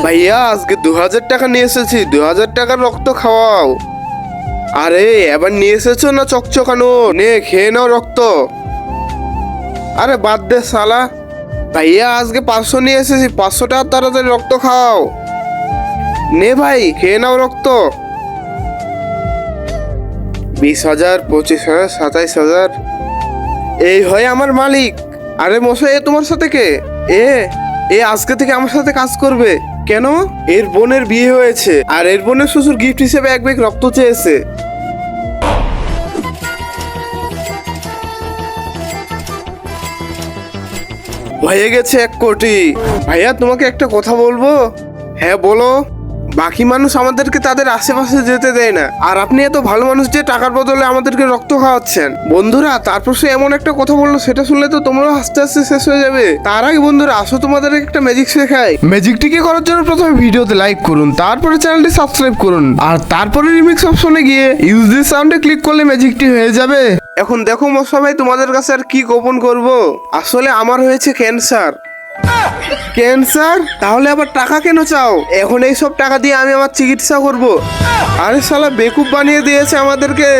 ভাইয়া আজকে 2000 টাকা নিয়ে এসেছি, 2000 টাকার রক্ত খাওয়াও। আরে এবার নিয়ে এসেছো না চকচকানো, নে খেয়ে নাও রক্ত। আরে বাদ দে শালা। ভাইয়া আজকে 500 নিয়ে এসেছি, 500 টাকা তাড়াতাড়ি রক্ত খাও। নে ভাই খেয়ে নাও রক্ত। 20,000, 25,000, 27,000, এই হয় আমার মালিক। আরে মশাই এ তোমার সাথে কে? এ এ আজকে থেকে আমার সাথে কাজ করবে। কেন? এর বোনের বিয়ে হয়েছে আর এর বোনের শ্বশুর গিফট হিসেবে 1 ব্যাগ রক্ত চেয়েছে। হয়ে গেছে 1 কোটি। ভাইয়া তোমাকে একটা কথা বলবো? হ্যাঁ বলো। বাকি মানুষ আমাদেরকে তাদের আশেপাশে যেতে দেয় না, আর আপনি এত ভালো মানুষ যে টাকার বদলে আমাদেরকে রক্ত খাওয়াচ্ছেন। বন্ধুরা তারপর সে এমন একটা কথা বললো, সেটা শুনলে তো তোমরাও হাসতে হাসতে শেষ হয়ে যাবে। তার আগে বন্ধুরা আসো তোমাদের একটা ম্যাজিক শেখাই। ম্যাজিকটিকে করার জন্য প্রথমে ভিডিওতে লাইক করুন, তারপরে চ্যানেলটি সাবস্ক্রাইব করুন, আর তারপরে রিমিক্স অপশনে গিয়ে ইউজ দিস সাউন্ডে ক্লিক করলে ম্যাজিকটি হয়ে যাবে। এখন দেখো মশা ভাই, তোমাদের কাছে আর কি গোপন করব। আসলে আমার হয়েছে ক্যান্সার। ক্যান্সার? তাহলে আবার টাকা কেন চাও? এখন এই সব টাকা দিয়ে আমি আমার চিকিৎসা করব। আরে শালা বেকুব বানিয়ে দিয়েছে আমাদেরকে।